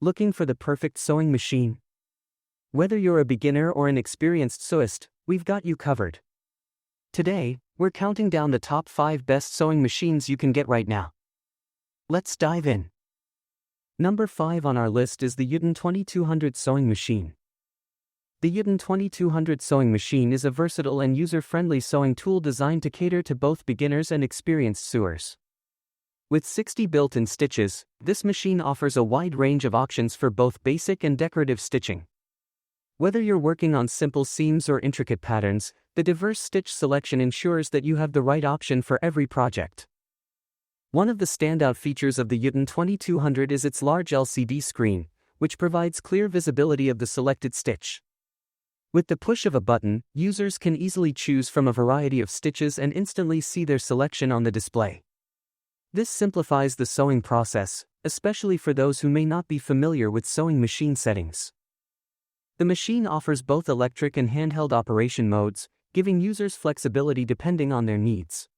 Looking for the perfect sewing machine? Whether you're a beginner or an experienced sewist, we've got you covered. Today, we're counting down the top 5 best sewing machines you can get right now. Let's dive in. Number 5 on our list is the Uten 2200 sewing machine. The Uten 2200 sewing machine is a versatile and user-friendly sewing tool designed to cater to both beginners and experienced sewers. With 60 built-in stitches, this machine offers a wide range of options for both basic and decorative stitching. Whether you're working on simple seams or intricate patterns, the diverse stitch selection ensures that you have the right option for every project. One of the standout features of the Uten 2200 is its large LCD screen, which provides clear visibility of the selected stitch. With the push of a button, users can easily choose from a variety of stitches and instantly see their selection on the display. This simplifies the sewing process, especially for those who may not be familiar with sewing machine settings. The machine offers both electric and handheld operation modes, giving users flexibility depending on their needs.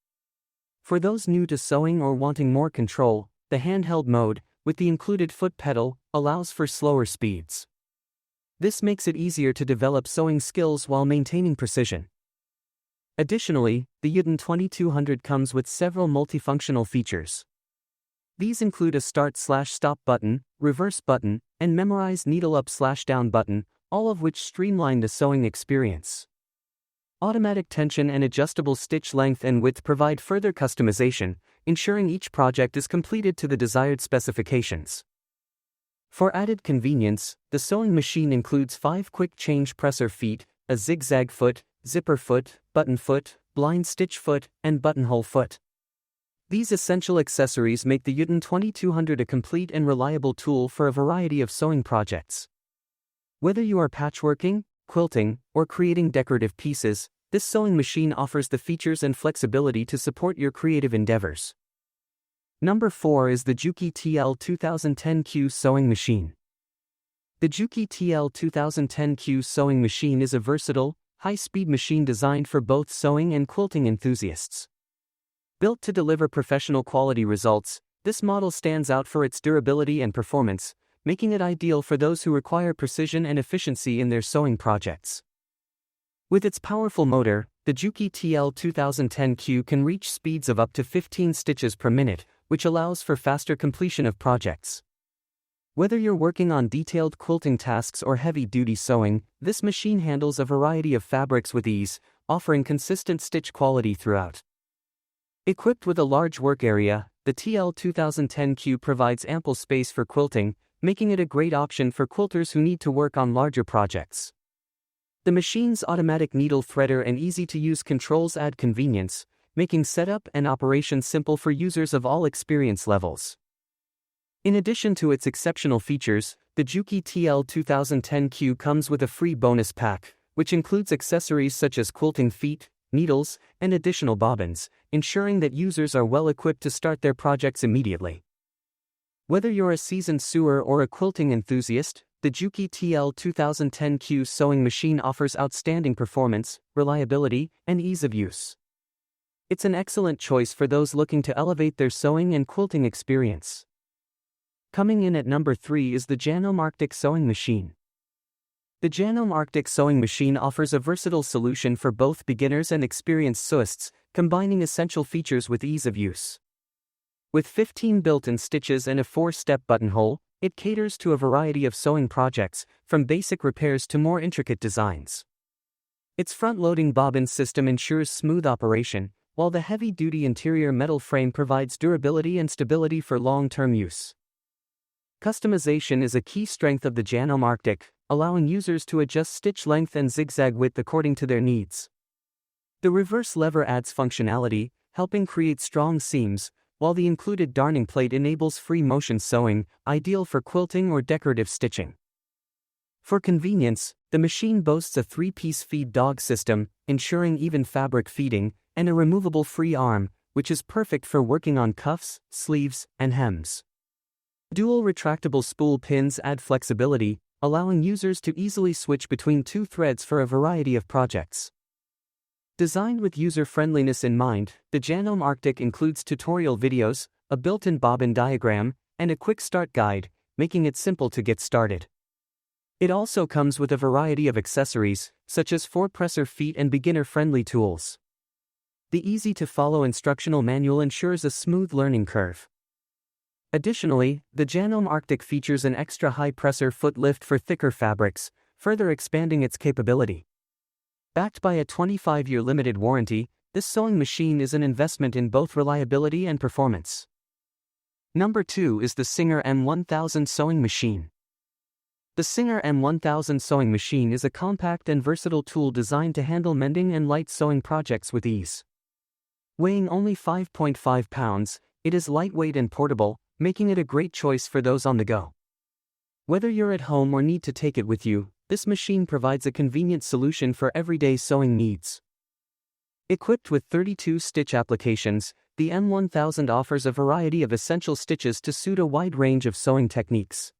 For those new to sewing or wanting more control, the handheld mode, with the included foot pedal, allows for slower speeds. This makes it easier to develop sewing skills while maintaining precision. Additionally, the Uten 2200 comes with several multifunctional features. These include a start/stop button, reverse button, and memorize needle up/down button, all of which streamline the sewing experience. Automatic tension and adjustable stitch length and width provide further customization, ensuring each project is completed to the desired specifications. For added convenience, the sewing machine includes 5 quick change presser feet, a zigzag foot, zipper foot, button foot, blind stitch foot, and buttonhole foot. These essential accessories make the Uten 2200 a complete and reliable tool for a variety of sewing projects. Whether you are patchworking, quilting, or creating decorative pieces, this sewing machine offers the features and flexibility to support your creative endeavors. Number 4 is the Juki TL-2010Q sewing machine. The Juki TL-2010Q sewing machine is a versatile, high-speed machine designed for both sewing and quilting enthusiasts. Built to deliver professional quality results, this model stands out for its durability and performance, making it ideal for those who require precision and efficiency in their sewing projects. With its powerful motor, the Juki TL-2010Q can reach speeds of up to 15 stitches per minute, which allows for faster completion of projects. Whether you're working on detailed quilting tasks or heavy-duty sewing, this machine handles a variety of fabrics with ease, offering consistent stitch quality throughout. Equipped with a large work area, the TL-2010Q provides ample space for quilting, making it a great option for quilters who need to work on larger projects. The machine's automatic needle threader and easy-to-use controls add convenience, making setup and operation simple for users of all experience levels. In addition to its exceptional features, the Juki TL-2010Q comes with a free bonus pack, which includes accessories such as quilting feet, needles, and additional bobbins, ensuring that users are well equipped to start their projects immediately. Whether you're a seasoned sewer or a quilting enthusiast, the Juki TL-2010Q sewing machine offers outstanding performance, reliability, and ease of use. It's an excellent choice for those looking to elevate their sewing and quilting experience. Coming in at number 3 is the Janome Arctic sewing machine. The Janome Arctic sewing machine offers a versatile solution for both beginners and experienced sewists, combining essential features with ease of use. With 15 built-in stitches and a 4-step buttonhole, it caters to a variety of sewing projects, from basic repairs to more intricate designs. Its front-loading bobbin system ensures smooth operation, while the heavy-duty interior metal frame provides durability and stability for long-term use. Customization is a key strength of the Janome Arctic, allowing users to adjust stitch length and zigzag width according to their needs. The reverse lever adds functionality, helping create strong seams, while the included darning plate enables free motion sewing, ideal for quilting or decorative stitching. For convenience, the machine boasts a 3-piece feed dog system, ensuring even fabric feeding, and a removable free arm, which is perfect for working on cuffs, sleeves, and hems. Dual retractable spool pins add flexibility, allowing users to easily switch between 2 threads for a variety of projects. Designed with user-friendliness in mind, the Janome Arctic includes tutorial videos, a built-in bobbin diagram, and a quick start guide, making it simple to get started. It also comes with a variety of accessories, such as 4 presser feet and beginner-friendly tools. The easy-to-follow instructional manual ensures a smooth learning curve. Additionally, the Janome Arctic features an extra high presser foot lift for thicker fabrics, further expanding its capability. Backed by a 25-year limited warranty, this sewing machine is an investment in both reliability and performance. Number 2 is the Singer M1000 sewing machine. The Singer M1000 sewing machine is a compact and versatile tool designed to handle mending and light sewing projects with ease. Weighing only 5.5 pounds, it is lightweight and portable, making it a great choice for those on the go. Whether you're at home or need to take it with you, this machine provides a convenient solution for everyday sewing needs. Equipped with 32 stitch applications, the M1000 offers a variety of essential stitches to suit a wide range of sewing techniques.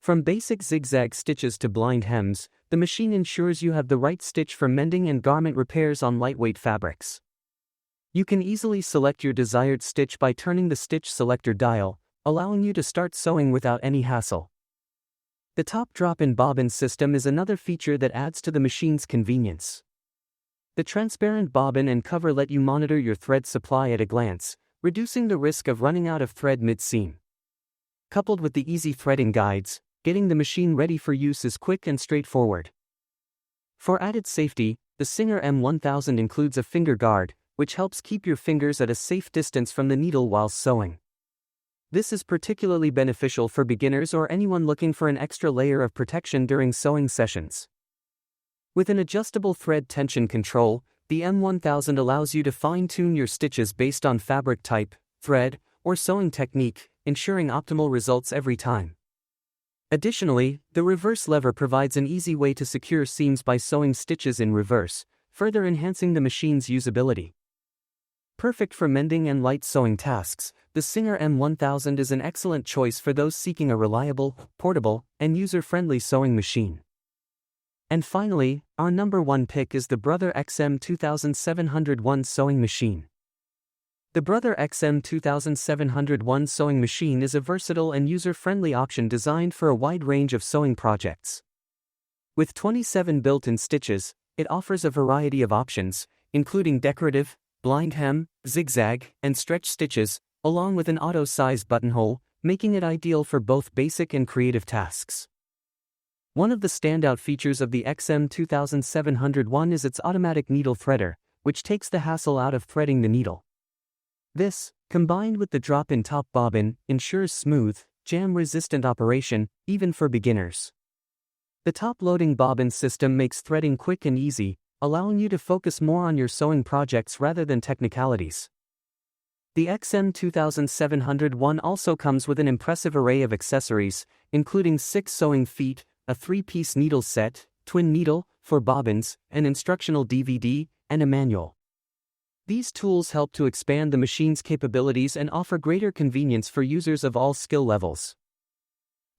From basic zigzag stitches to blind hems, the machine ensures you have the right stitch for mending and garment repairs on lightweight fabrics. You can easily select your desired stitch by turning the stitch selector dial, allowing you to start sewing without any hassle. The top drop-in bobbin system is another feature that adds to the machine's convenience. The transparent bobbin and cover let you monitor your thread supply at a glance, reducing the risk of running out of thread mid-seam. Coupled with the easy threading guides, getting the machine ready for use is quick and straightforward. For added safety, the Singer M1000 includes a finger guard, which helps keep your fingers at a safe distance from the needle while sewing. This is particularly beneficial for beginners or anyone looking for an extra layer of protection during sewing sessions. With an adjustable thread tension control, the M1000 allows you to fine-tune your stitches based on fabric type, thread, or sewing technique, ensuring optimal results every time. Additionally, the reverse lever provides an easy way to secure seams by sewing stitches in reverse, further enhancing the machine's usability. Perfect for mending and light sewing tasks, the Singer M1000 is an excellent choice for those seeking a reliable, portable, and user-friendly sewing machine. And finally, our number 1 pick is the Brother XM2701 sewing machine. The Brother XM2701 sewing machine is a versatile and user-friendly option designed for a wide range of sewing projects. With 27 built-in stitches, it offers a variety of options, including decorative, blind hem, zigzag, and stretch stitches, along with an auto-size buttonhole, making it ideal for both basic and creative tasks. One of the standout features of the XM2701 is its automatic needle threader, which takes the hassle out of threading the needle. This, combined with the drop-in top bobbin, ensures smooth, jam-resistant operation, even for beginners. The top-loading bobbin system makes threading quick and easy, allowing you to focus more on your sewing projects rather than technicalities. The XM2701 also comes with an impressive array of accessories, including 6 sewing feet, a 3-piece needle set, twin needle, for bobbins, an instructional DVD, and a manual. These tools help to expand the machine's capabilities and offer greater convenience for users of all skill levels.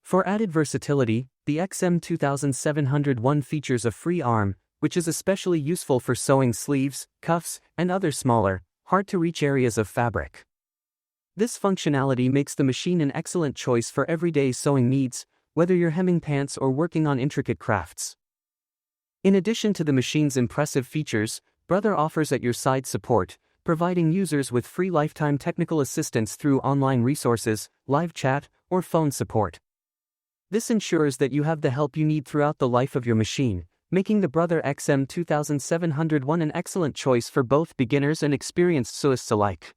For added versatility, the XM2701 features a free arm, which is especially useful for sewing sleeves, cuffs, and other smaller, hard-to-reach areas of fabric. This functionality makes the machine an excellent choice for everyday sewing needs, whether you're hemming pants or working on intricate crafts. In addition to the machine's impressive features, Brother offers at your side support, providing users with free lifetime technical assistance through online resources, live chat, or phone support. This ensures that you have the help you need throughout the life of your machine, making the Brother XM2701 an excellent choice for both beginners and experienced sewists alike.